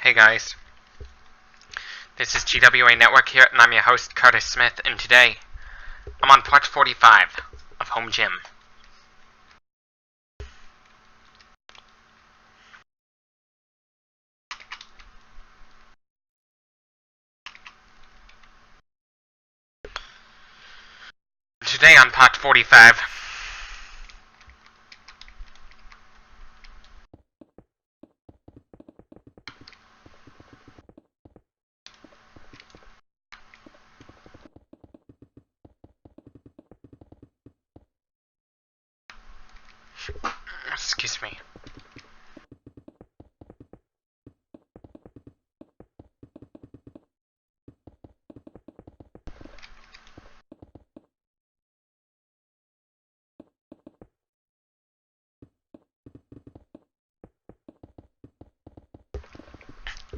Hey guys, this is GWA Network here, and I'm your host, Curtis Smith, and today, I'm on part 45 of Home Gym. Today on part 45, excuse me.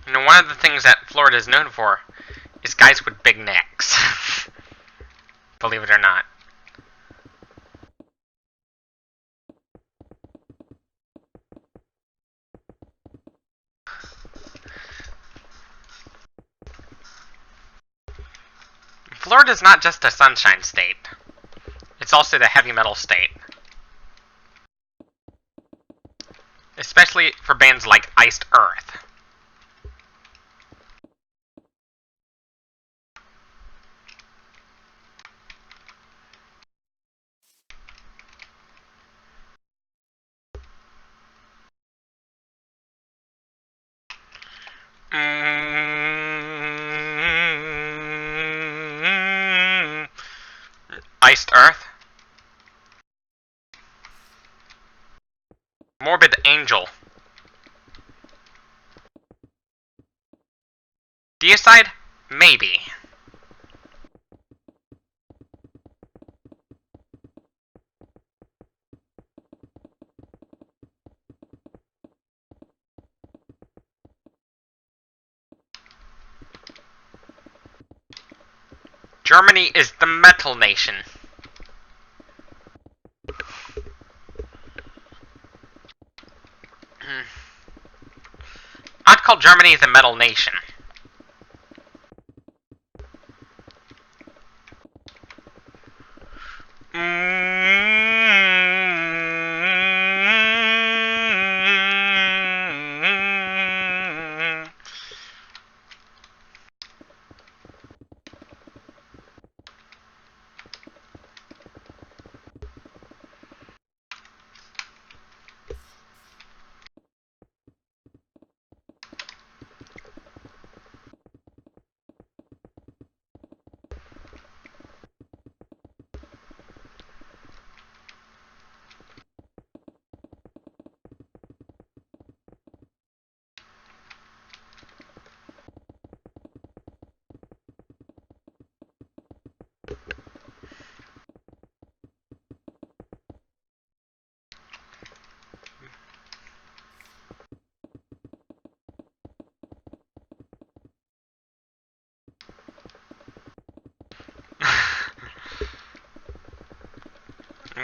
You know, one of the things that Florida is known for is guys with big necks. Believe it or not. Florida's not just a sunshine state. It's also the heavy metal state. Especially for bands like Iced Earth. Iced Earth. Morbid Angel. Deicide? Maybe. Germany is the metal nation. I'd call Germany the metal nation.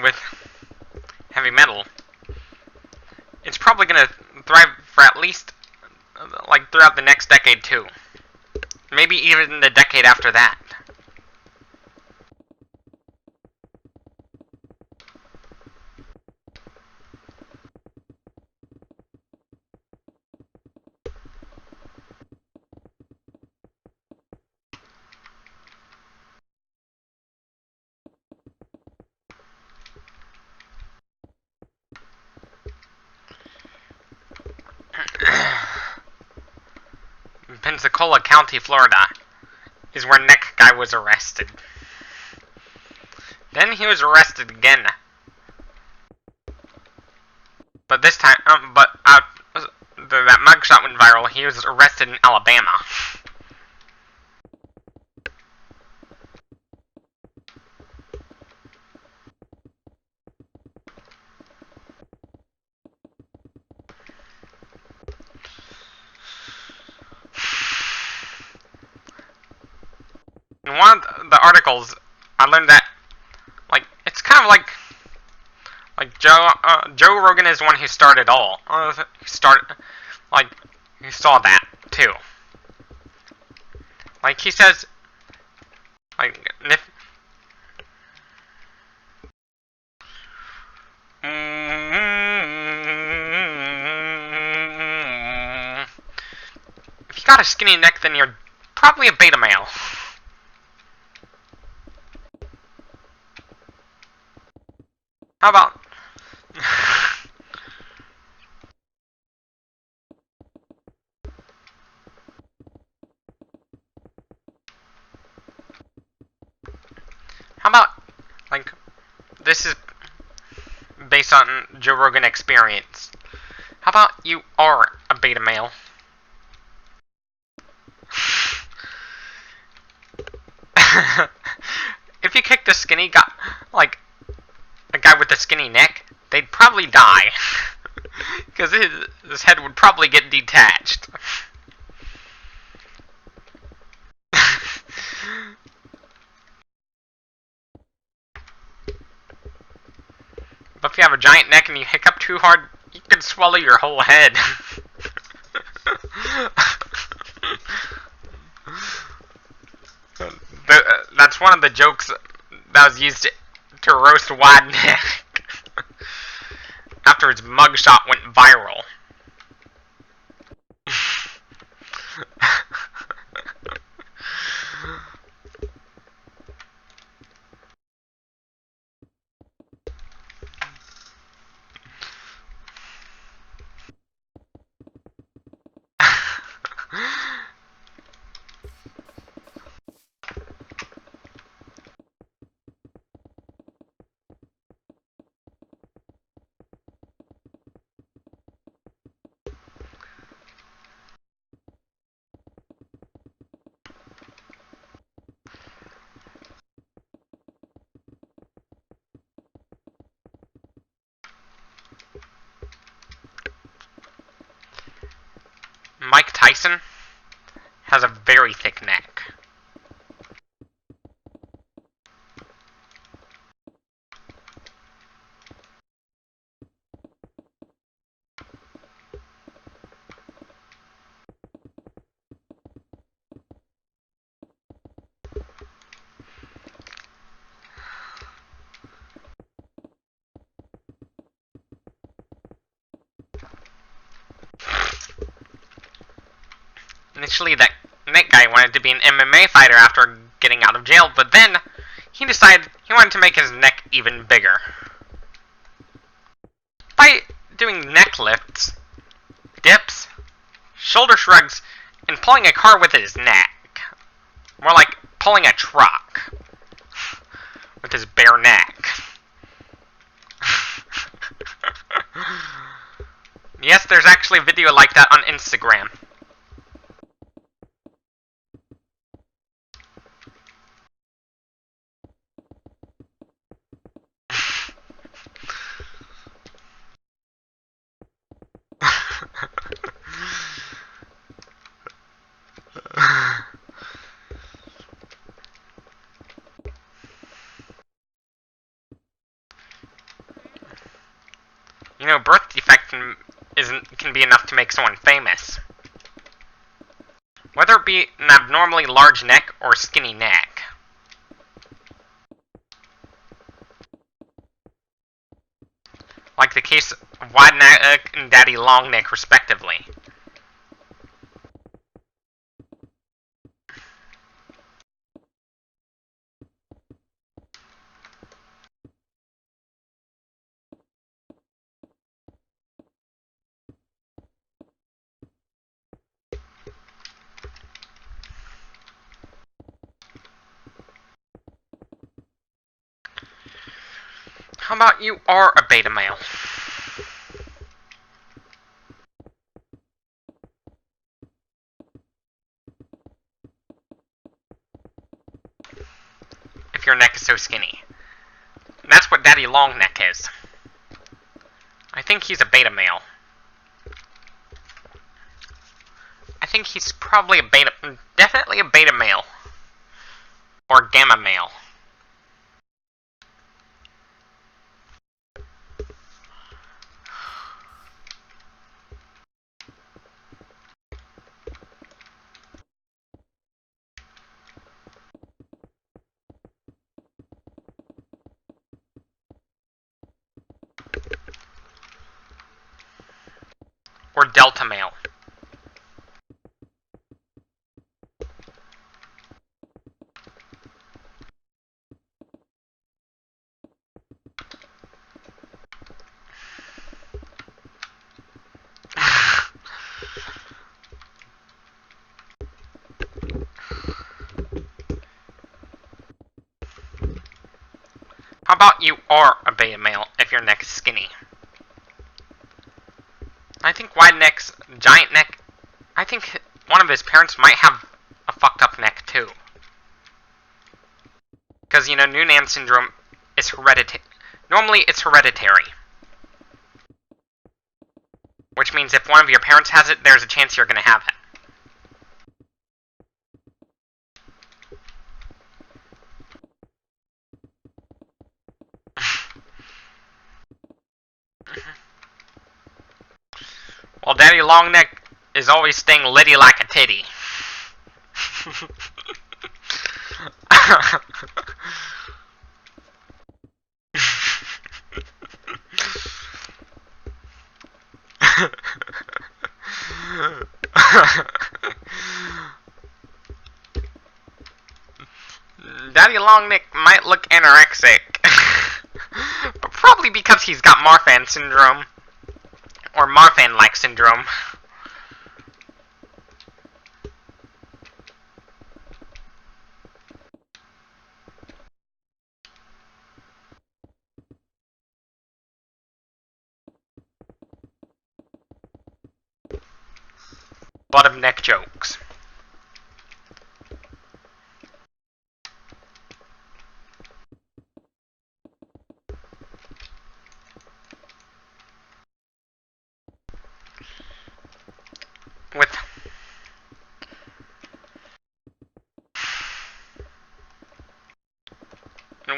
With heavy metal, it's probably gonna thrive for at least, like, throughout the next decade too. Maybe even the decade after that. Pensacola County, Florida, is where Neck Guy was arrested. Then he was arrested again. But this time, that mugshot went viral. He was arrested in Alabama. In one of the articles, I learned that, like, it's kind of like Joe Rogan is the one who started all. He saw that. too. Like, he says, like, if you got a skinny neck, then you're probably a beta male. How about... How about, like, this is based on Joe Rogan experience. How about you are a beta male? If you kicked a skinny guy, like, a guy with a skinny neck, they'd probably die. Because his head would probably get detached. But if you have a giant neck and you hiccup too hard, you could swallow your whole head. That's one of the jokes that was used to roast Wide Neck after his mugshot went viral. Mike Tyson has a very thick neck. Initially, that guy wanted to be an MMA fighter after getting out of jail, but then he decided he wanted to make his neck even bigger. By doing neck lifts, dips, shoulder shrugs, and pulling a car with his neck. More like pulling a truck with his bare neck. Yes, there's actually a video like that on Instagram. You know, birth defect can be enough to make someone famous. Whether it be an abnormally large neck or skinny neck. Like the case of Wide Neck and Daddy Long Neck, respectively. How about you are a beta male? If your neck is so skinny. And that's what Daddy Long Neck is. I think he's a beta male. I think he's probably a beta... definitely a beta male. Or gamma male. or Delta Mail. How about you are a beta male if your neck is skinny? I think wide necks, giant neck, I think one of his parents might have a fucked up neck too. Because, you know, Noonan syndrome is hereditary. Normally it's hereditary. Which means if one of your parents has it, there's a chance you're going to have it. Well, Daddy Longneck is always staying litty like a titty. Daddy Longneck might look anorexic. But probably because he's got Marfan syndrome. Or Marfan-like syndrome. A lot of neck jokes.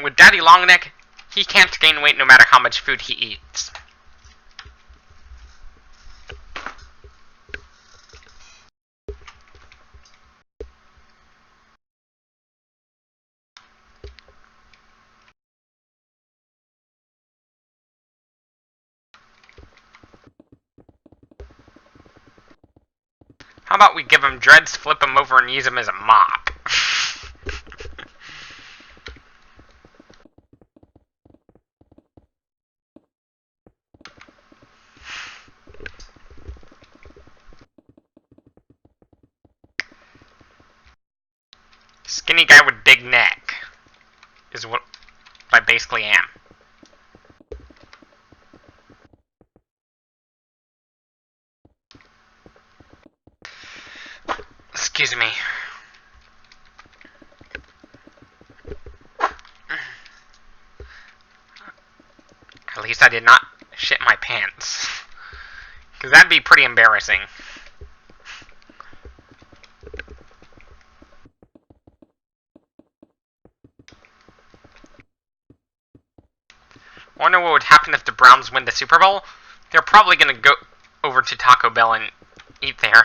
With Daddy Longneck, he can't gain weight no matter how much food he eats. How about we give him dreads, flip him over, and use him as a mop? Skinny guy with big neck is what I basically am. Excuse me. At least I did not shit my pants. Because that'd be pretty embarrassing. Wonder what would happen if the Browns win the Super Bowl? They're probably gonna go over to Taco Bell and eat there.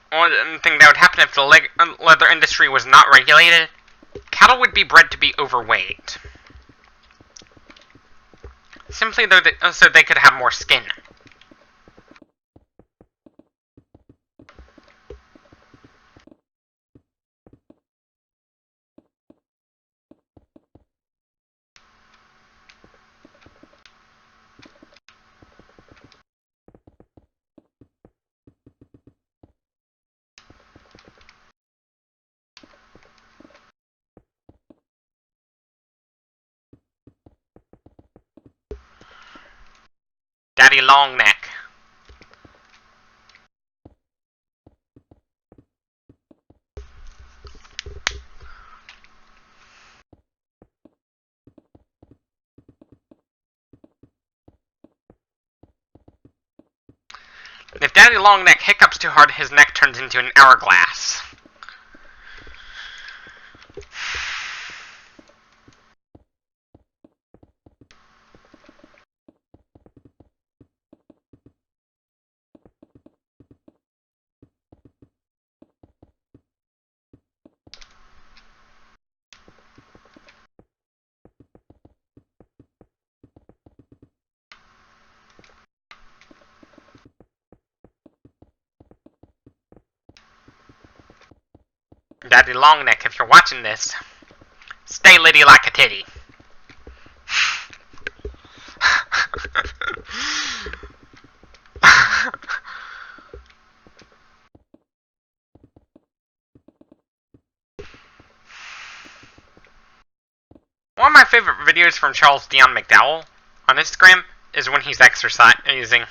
One thing that would happen if the leather industry was not regulated, cattle would be bred to be overweight. Simply so they could have more skin. Daddy Longneck. Daddy Longneck hiccups too hard, his neck turns into an hourglass. Daddy Longneck, if you're watching this, stay litty like a titty. One of my favorite videos from Charles Dion McDowell on Instagram is when he's exercising.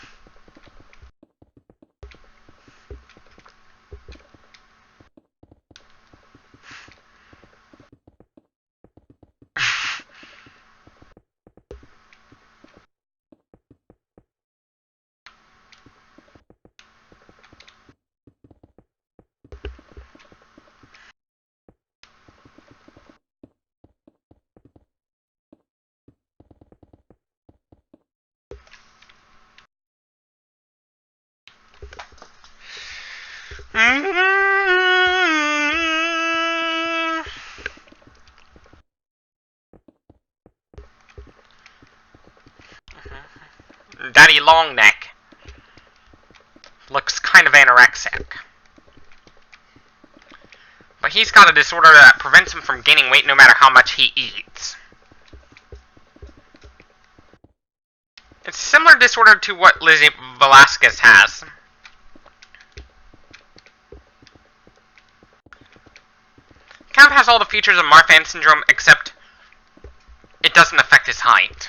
Daddy Longneck looks kind of anorexic. But he's got a disorder that prevents him from gaining weight no matter how much he eats. It's a similar disorder to what Lizzie Velasquez has. Kind of has all the features of Marfan syndrome, except it doesn't affect his height.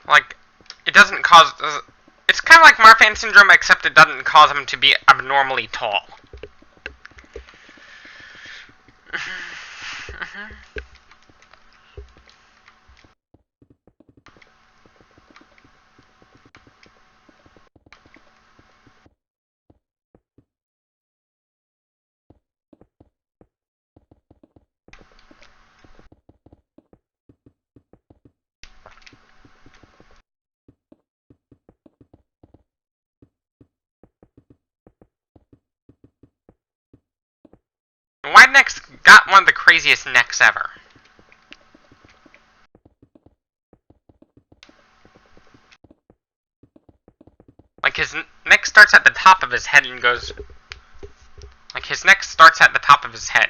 Like, it doesn't cause... It's kind of like Marfan syndrome, except it doesn't cause him to be abnormally tall. Wide Neck's got one of the craziest necks ever. Like, his neck starts at the top of his head and goes... Like, his neck starts at the top of his head.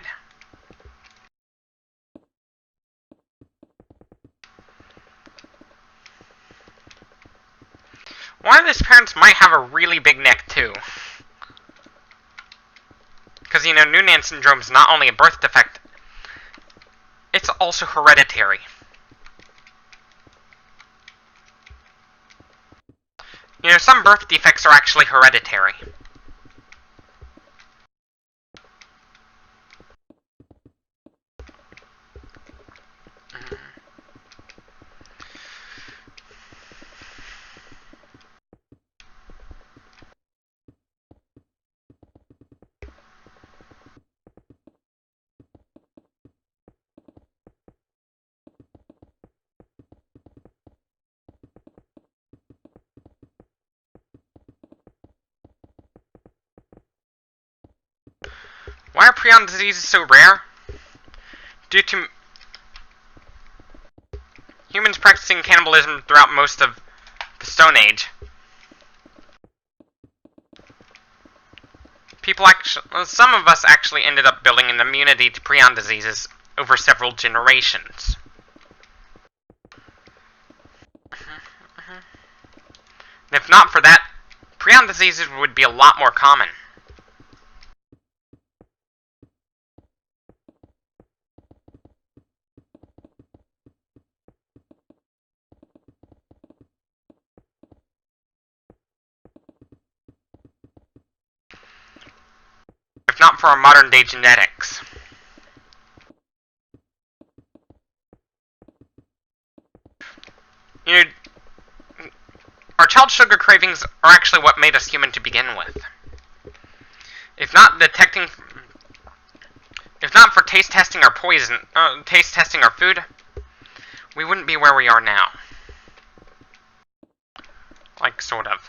One of his parents might have a really big neck, too. Because, you know, Noonan syndrome is not only a birth defect, it's also hereditary. You know, some birth defects are actually hereditary. Why are prion diseases so rare? Due to humans practicing cannibalism throughout most of the Stone Age. Some of us actually ended up building an immunity to prion diseases over several generations. And if not for that, prion diseases would be a lot more common. if not for our modern day genetics. You know, our child sugar cravings are actually what made us human to begin with. If not for taste testing our taste testing our food, we wouldn't be where we are now. Like, sort of.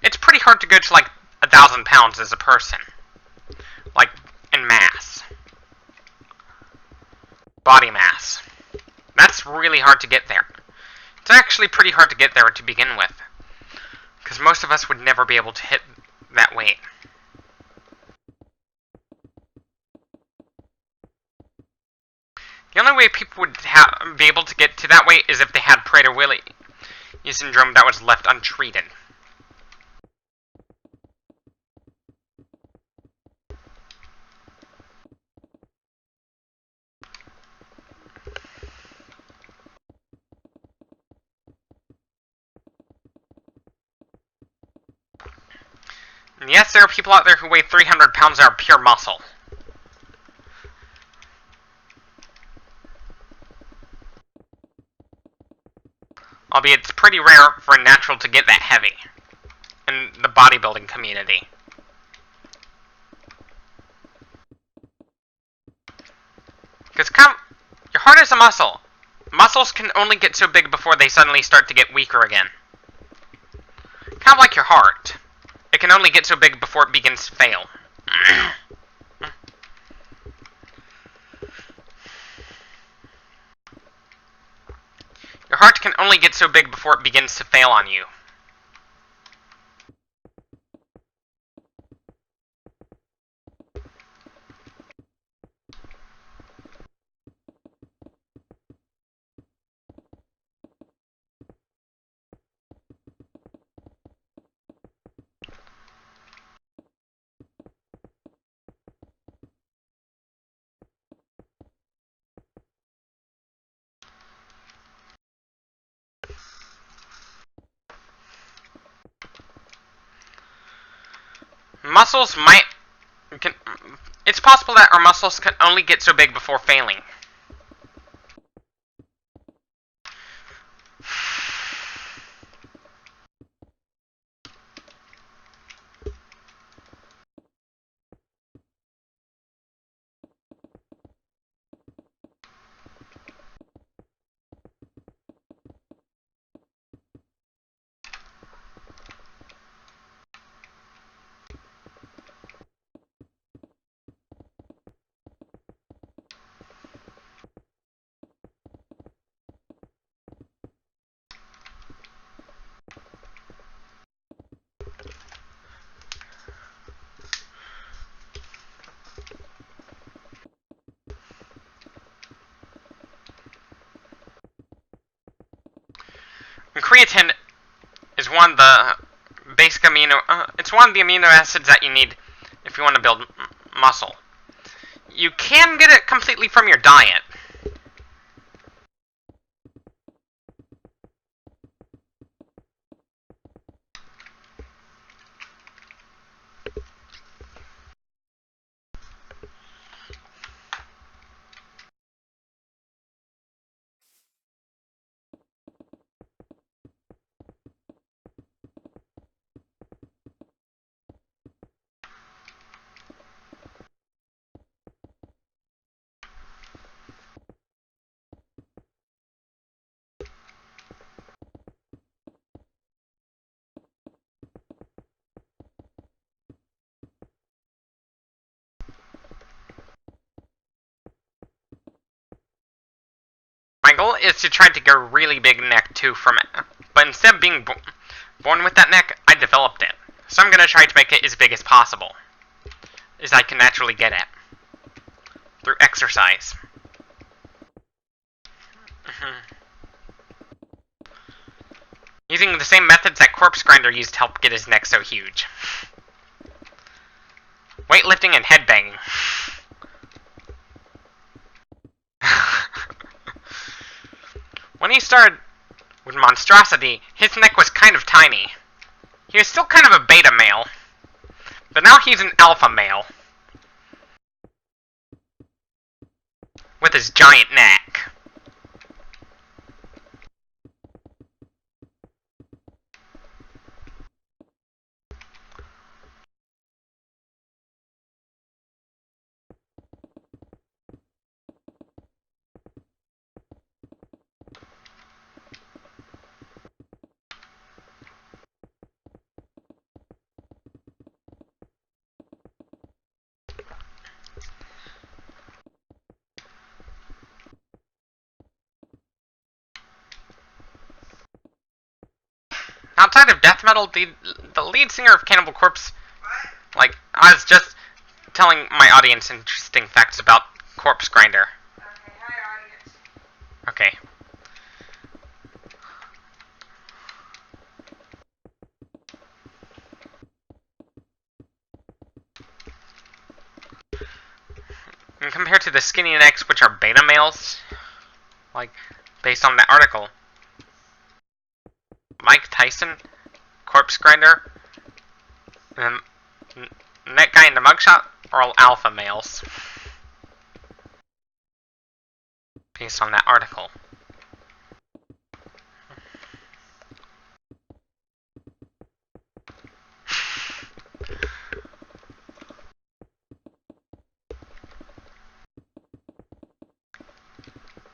It's pretty hard to go to like 1,000 pounds as a person, like in mass, body mass. That's really hard to get there. It's actually pretty hard to get there to begin with, because most of us would never be able to hit that weight. The only way people would be able to get to that weight is if they had Prader-Willi syndrome that was left untreated. And yes, there are people out there who weigh 300 pounds that are pure muscle. Albeit it's pretty rare for a natural to get that heavy in the bodybuilding community. Because your heart is a muscle. Muscles can only get so big before they suddenly start to get weaker again. Kind of like your heart. It can only get so big before it begins to fail. Your heart can only get so big before it begins to fail on you. It's possible that our muscles can only get so big before failing. And creatine is one of the basic it's one of the amino acids that you need if you want to build muscle. You can get it completely from your diet. goal is to try to get a really big neck too from it. But instead of being born with that neck, I developed it. So I'm going to try to make it as big as possible. As I can naturally get it. Through exercise. Using the same methods that Corpse Grinder used to help get his neck so huge. Weightlifting and headbanging. When he started with Monstrosity, his neck was kind of tiny. He was still kind of a beta male. But now he's an alpha male. With his giant neck. Outside of death metal, the lead singer of Cannibal Corpse, like, I was just telling my audience interesting facts about Corpse Grinder. Okay, hi audience. Okay. And compared to the skinny necks, which are beta males, like, based on that article, Mike Tyson, Corpse Grinder, and that guy in the mugshot are all alpha males. Based on that article.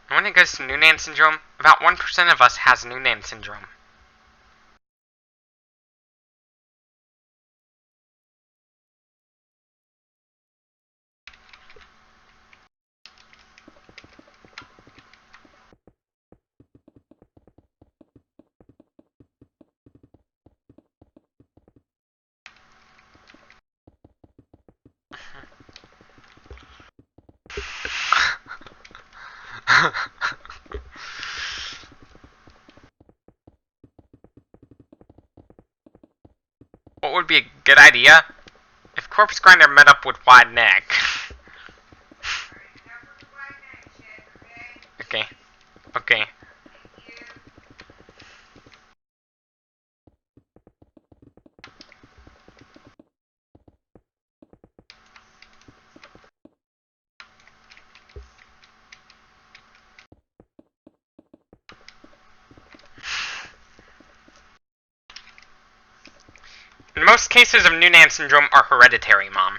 When it goes to Noonan syndrome, about 1% of us has Noonan syndrome. What would be a good idea? If Corpse Grinder met up with Wide Neck. Okay. Okay. Most cases of Noonan syndrome are hereditary, Mom.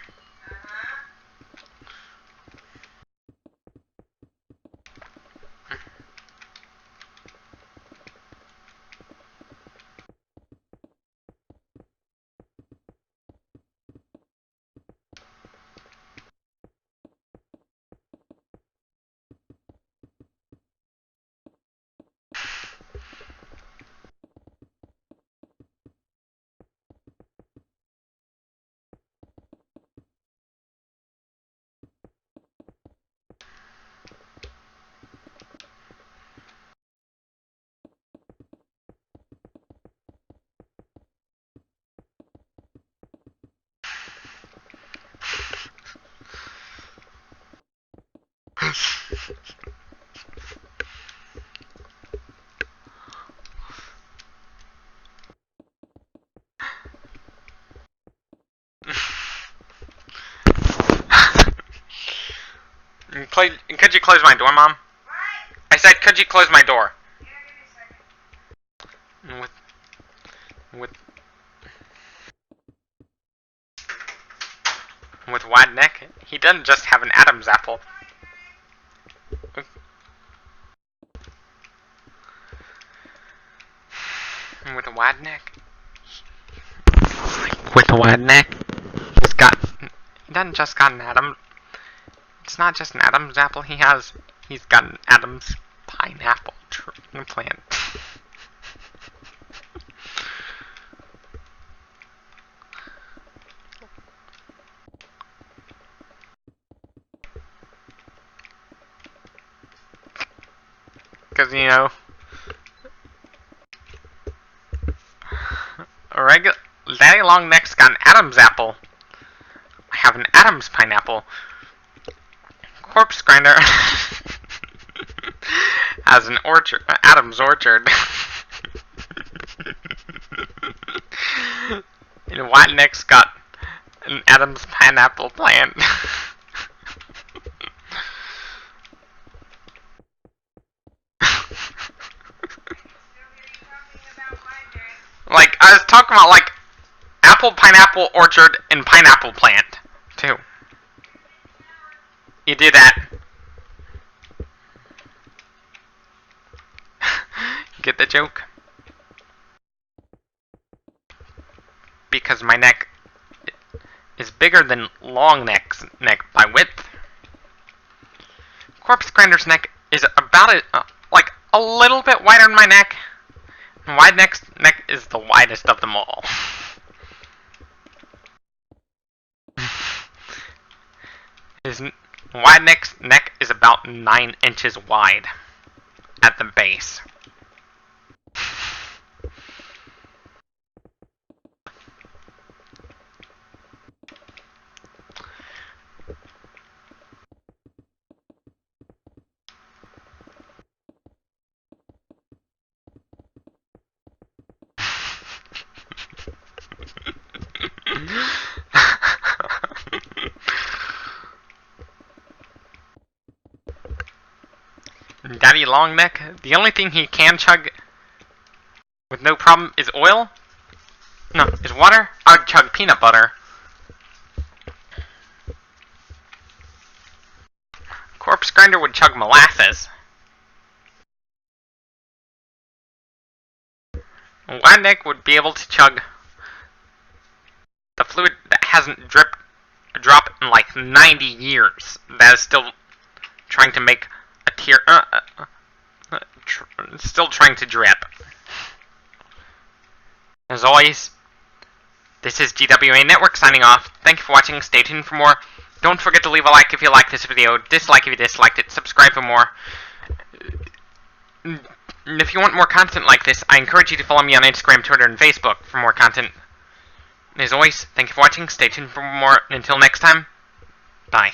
Could you close my door, Mom? What? I said, could you close my door? Yeah, give me a second. With Wide Neck, he doesn't just have an Adam's apple. With a wide neck. With a wide neck, he doesn't just got an Adam. It's not just an Adam's apple. He's got an Adam's Pineapple plant. Because, you know, Daddy Longneck's got an Adam's apple. I have an Adam's pineapple. Corpse Grinder has an orchard, Adam's orchard. And Whiteneck's got an Adam's pineapple plant. Like, I was talking about, like, apple, pineapple, orchard, and pineapple plant, too. You do that. Get the joke? Because my neck is bigger than Longneck's neck by width. Corpse Grinder's neck is about like a little bit wider than my neck. And Whiteneck's neck is the widest of them all. Whiteneck's neck is about 9 inches wide at the base. Daddy Longneck, the only thing he can chug with no problem is oil? No, is water? I'd chug peanut butter. Corpse Grinder would chug molasses. Whiteneck would be able to chug the fluid that hasn't dropped in like 90 years. That is still trying to make a tear. Still trying to drip. As always, this is GWA Network signing off. Thank you for watching. Stay tuned for more. Don't forget to leave a like if you like this video, dislike if you disliked it, subscribe for more. And if you want more content like this, I encourage you to follow me on Instagram, Twitter, and Facebook for more content. As always, thank you for watching. Stay tuned for more. And until next time, bye.